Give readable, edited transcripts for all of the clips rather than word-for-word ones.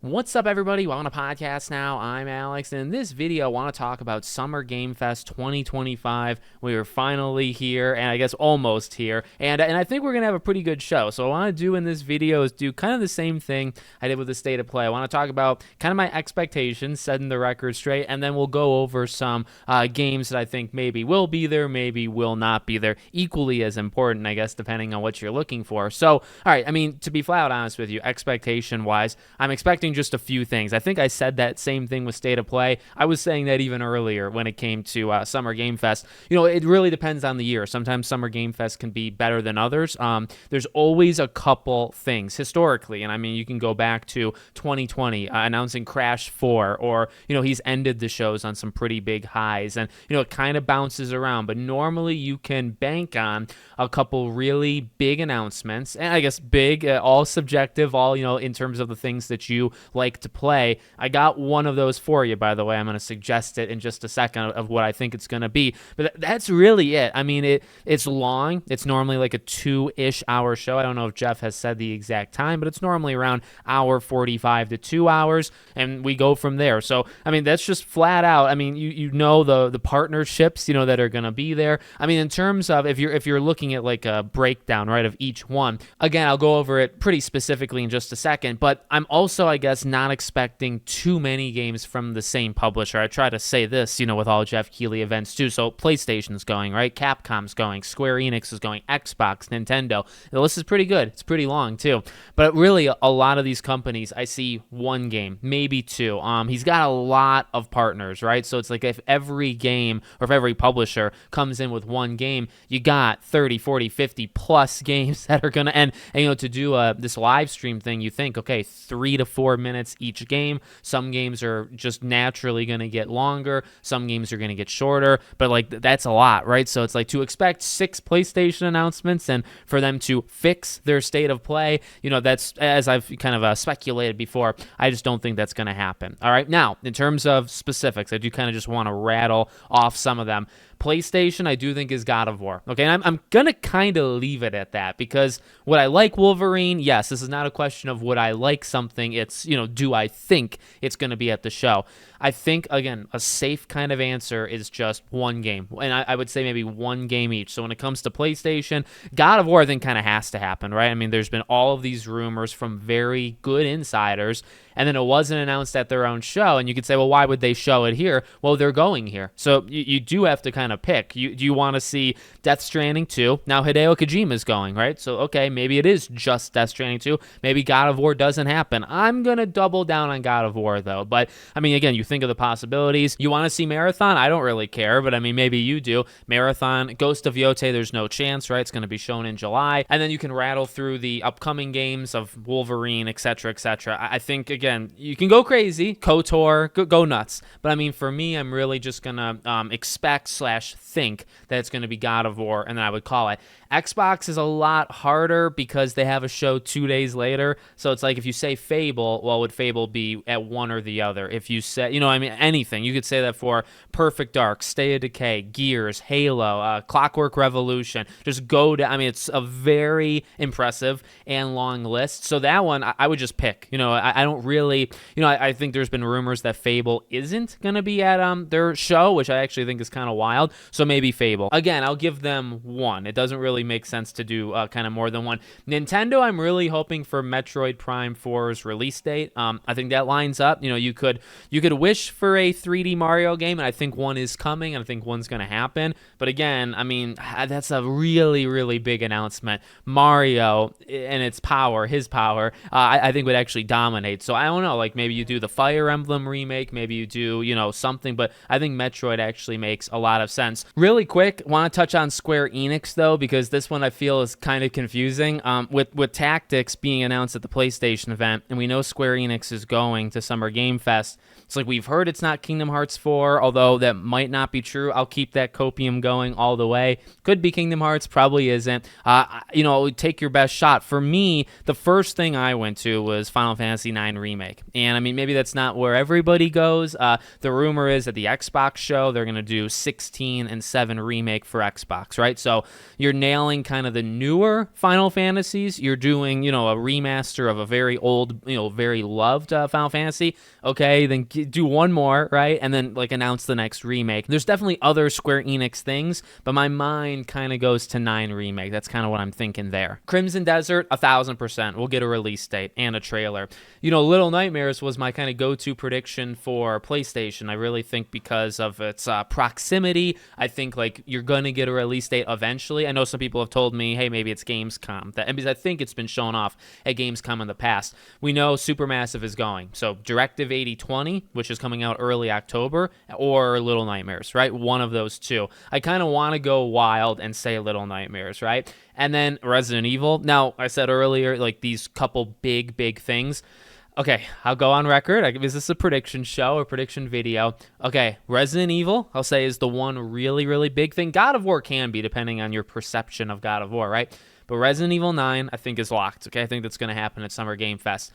What's up, everybody? Welcome to podcast now. I'm Alex, and in this video, I want to talk about Summer Game Fest 2025. We are finally here, and I guess almost here, and I think we're going to have a pretty good show. So what I want to do in this video is do kind of the same thing I did with the State of Play. I want to talk about kind of my expectations, setting the record straight, and then we'll go over some games that I think maybe will be there, maybe will not be there. Equally as important, I guess, depending on what you're looking for. So, all right, I mean, to be flat out honest with you, expectation-wise, I'm expecting just a few things. I think I said that same thing with State of Play. I was saying that even earlier when it came to Summer Game Fest. You know, it really depends on the year. Sometimes Summer Game Fest can be better than others. There's always a couple things historically, and I mean, you can go back to 2020 announcing Crash 4, or, you know, he's ended the shows on some pretty big highs, and, you know, it kind of bounces around, but normally you can bank on a couple really big announcements, and I guess big, all subjective, all, you know, in terms of the things that you like to play. I got one of those for you, by the way. I'm going to suggest it in just a second of what I think it's going to be, but that's really it. I mean, it's long. It's normally like a 2-ish hour show. I don't know if Jeff has said the exact time, but it's normally around hour 45 to 2 hours, and we go from there. So, I mean, that's just flat out. I mean, you know the partnerships, you know, that are going to be there. I mean, in terms of if you're looking at like a breakdown, right, of each one, again, I'll go over it pretty specifically in just a second, but I'm also, I guess, not expecting too many games from the same publisher. I try to say this, you know, with all Jeff Keighley events too. So PlayStation's going, right? Capcom's going, Square Enix is going, Xbox, Nintendo. The list is pretty good. It's pretty long too. But really, a lot of these companies, I see one game, maybe two. He's got a lot of partners, right? So it's like if every game or if every publisher comes in with one game, you got 30, 40, 50 plus games that are going to end. And, you know, to do this live stream thing, you think, okay, 3 to 4 minutes each game. Some games are just naturally going to get longer. Some games are going to get shorter, but like that's a lot, right? So it's like to expect 6 PlayStation announcements and for them to fix their State of Play, you know, that's, as I've kind of speculated before, I just don't think that's going to happen. All right. Now, in terms of specifics, I do kind of just want to rattle off some of them. PlayStation, I do think, is God of War. Okay, and I'm going to kind of leave it at that because would I like Wolverine? Yes, this is not a question of would I like something. It's, you know, do I think it's going to be at the show? I think, again, a safe kind of answer is just one game. And I would say maybe one game each. So when it comes to PlayStation, God of War, I think, kind of has to happen, right? I mean, there's been all of these rumors from very good insiders, and then it wasn't announced at their own show. And you could say, well, why would they show it here? Well, they're going here. So you do have to kind of pick. Do you want to see Death Stranding 2? Now Hideo Kojima's going, right? So, okay, maybe it is just Death Stranding 2. Maybe God of War doesn't happen. I'm going to double down on God of War, though. But, I mean, again, you think of the possibilities. You want to see Marathon? I don't really care, but, I mean, maybe you do. Marathon, Ghost of Yote, there's no chance, right? It's going to be shown in July. And then you can rattle through the upcoming games of Wolverine, etc., etc. I think, again, you can go crazy. KOTOR, go nuts. But, I mean, for me, I'm really just going to expect/think that it's going to be God of War, and then I would call it. Xbox is a lot harder because they have a show 2 days later. So it's like if you say Fable, well, would Fable be at one or the other? If you say, you know, I mean, anything. You could say that for Perfect Dark, State of Decay, Gears, Halo, Clockwork Revolution. Just go to, I mean, it's a very impressive and long list. So that one, I would just pick. You know, I don't really, you know, I think there's been rumors that Fable isn't going to be at their show, which I actually think is kind of wild. So maybe Fable. Again, I'll give them one. It doesn't really make sense to do kind of more than one. Nintendo, I'm really hoping for Metroid Prime 4's release date. I think that lines up. You know, you could wish for a 3D Mario game, and I think one is coming, and I think one's going to happen. But again, I mean, that's a really, really big announcement. Mario and its power, his power, I think would actually dominate. So I don't know, like maybe you do the Fire Emblem remake, maybe you do, you know, something, but I think Metroid actually makes a lot of sense. Really quick, want to touch on Square Enix though, because this one I feel is kind of confusing. With Tactics being announced at the PlayStation event, and we know Square Enix is going to Summer Game Fest. It's like we've heard it's not Kingdom Hearts 4, although that might not be true. I'll keep that copium going all the way. Could be Kingdom Hearts, probably isn't. You know, take your best shot. For me, the first thing I went to was Final Fantasy IX remake. And I mean, maybe that's not where everybody goes. The rumor is at the Xbox show, they're going to do 16 and 7 remake for Xbox, right? So you're nailing kind of the newer Final Fantasies. You're doing, you know, a remaster of a very old, you know, very loved Final Fantasy. Okay, then do one more, right? And then like announce the next remake. There's definitely other Square Enix things, but my mind kind of goes to 9 remake. That's kind of what I'm thinking there. Crimson Desert, 1000%. We'll get a release date and a trailer. You know, Little Nightmares was my kind of go-to prediction for PlayStation. I really think because of its proximity, I think like you're gonna get a release date eventually. I know some people have told me, hey, maybe it's Gamescom. Because I think it's been shown off at Gamescom in the past. We know Supermassive is going. So Directive 8020, which is coming out early October, or Little Nightmares, right? One of those two. I kind of want to go wild and say Little Nightmares, right? And then Resident Evil. Now, I said earlier, like these couple big things. Okay, I'll go on record. Is this a prediction show or prediction video? Okay, Resident Evil, I'll say, is the one really big thing. God of War can be, depending on your perception of God of War, right? But Resident Evil 9, I think, is locked. Okay, I think that's going to happen at Summer Game Fest.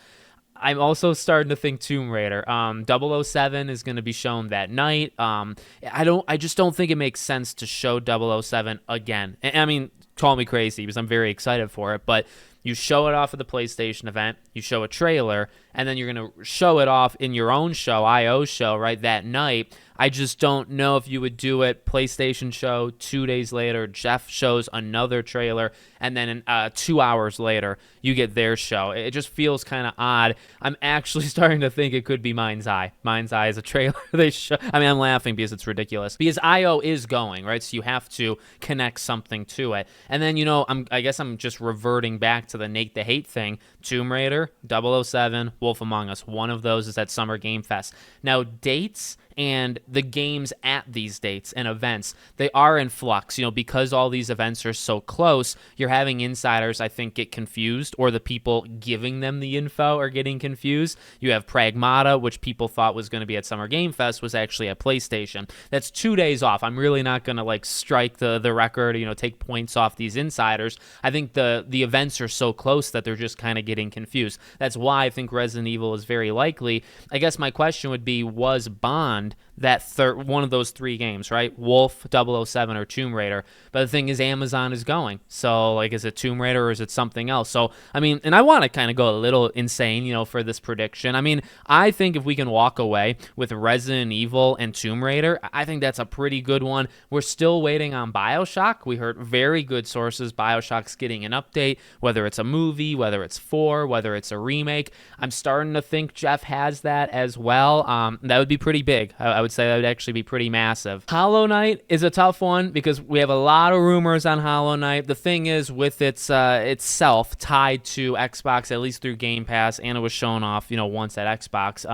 I'm also starting to think Tomb Raider. 007 is going to be shown that night. I just don't think it makes sense to show 007 again. I mean, call me crazy because I'm very excited for it, but you show it off at the PlayStation event, you show a trailer, and then you're going to show it off in your own show, I.O. show, right, that night. I just don't know if you would do it. PlayStation show, 2 days later, Jeff shows another trailer, and then 2 hours later, you get their show. It just feels kind of odd. I'm actually starting to think it could be Mind's Eye. Mind's Eye is a trailer they show. I mean, I'm laughing because it's ridiculous. Because I.O. is going, right? So you have to connect something to it. And then, you know, I guess I'm just reverting back to the Nate the Hate thing. Tomb Raider, 007, Wolf Among Us. One of those is at Summer Game Fest. Now, dates and the games at these dates and events, they are in flux, you know, because all these events are so close. You're having insiders, I think, get confused, or the people giving them the info are getting confused. You have Pragmata, which people thought was going to be at Summer Game Fest, was actually at PlayStation. That's 2 days off. I'm really not going to like strike the record, you know, take points off these insiders. I think the events are so close that they're just kind of getting confused. That's why I think Resident Evil is very likely. I guess my question would be, was Bond that one of those 3 games, right? Wolf, 007, or Tomb Raider. But the thing is, Amazon is going. So, like, is it Tomb Raider or is it something else? So, I mean, and I want to kind of go a little insane, you know, for this prediction. I mean, I think if we can walk away with Resident Evil and Tomb Raider, I think that's a pretty good one. We're still waiting on BioShock. We heard very good sources. BioShock's getting an update, whether it's a movie, whether it's 4, whether it's a remake. I'm starting to think Jeff has that as well. That would be pretty big. I would say that would actually be pretty massive. Hollow Knight is a tough one because we have a lot of rumors on Hollow Knight. The thing is, with itself tied to Xbox, at least through Game Pass, and it was shown off, you know, once at Xbox.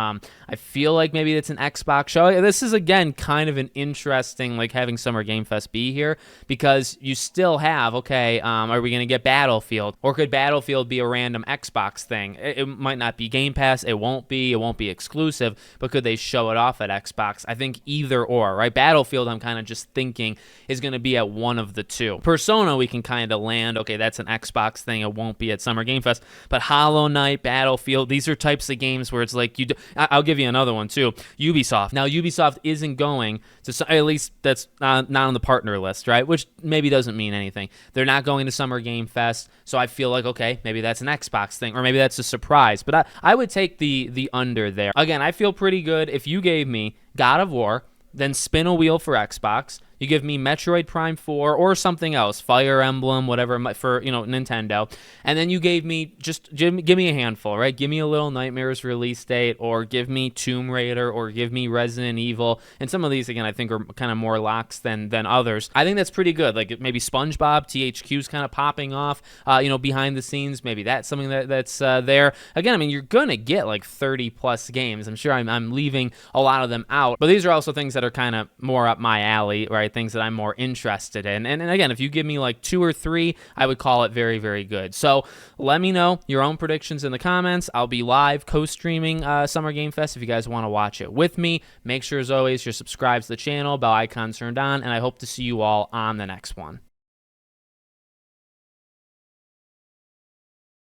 I feel like maybe it's an Xbox show. This is, again, kind of an interesting, like, having Summer Game Fest be here because you still have, okay, are we going to get Battlefield? Or could Battlefield be a random Xbox thing? It might not be Game Pass. It won't be exclusive, but could they show it off at Xbox? I think either or, right? Battlefield, I'm kind of just thinking, is going to be at one of the two. Persona, we can kind of land, okay, that's an Xbox thing. It won't be at Summer Game Fest. But Hollow Knight, Battlefield, these are types of games where it's like, I'll give you another one too. Ubisoft. Now, Ubisoft isn't going to, at least that's not on the partner list, right? Which maybe doesn't mean anything. They're not going to Summer Game Fest, so I feel like, okay, maybe that's an Xbox thing, or maybe that's a surprise. But I would take the under there. Again, I feel pretty good if you gave me God of War, then spin a wheel for Xbox. You give me Metroid Prime 4 or something else, Fire Emblem, whatever, for, you know, Nintendo. And then you gave me give me a handful, right? Give me a Little Nightmares release date, or give me Tomb Raider, or give me Resident Evil. And some of these, again, I think are kind of more locks than others. I think that's pretty good. Like maybe SpongeBob, THQ's kind of popping off, you know, behind the scenes. Maybe that's something that's there. Again, I mean, you're going to get like 30 plus games. I'm sure I'm leaving a lot of them out. But these are also things that are kind of more up my alley, right? Things that I'm more interested in. And again, if you give me like 2 or 3, I would call it very, very good. So let me know your own predictions in the comments. I'll be live co-streaming Summer Game Fest if you guys want to watch it with me. Make sure, as always, you're subscribed to the channel, bell icon turned on, and I hope to see you all on the next one.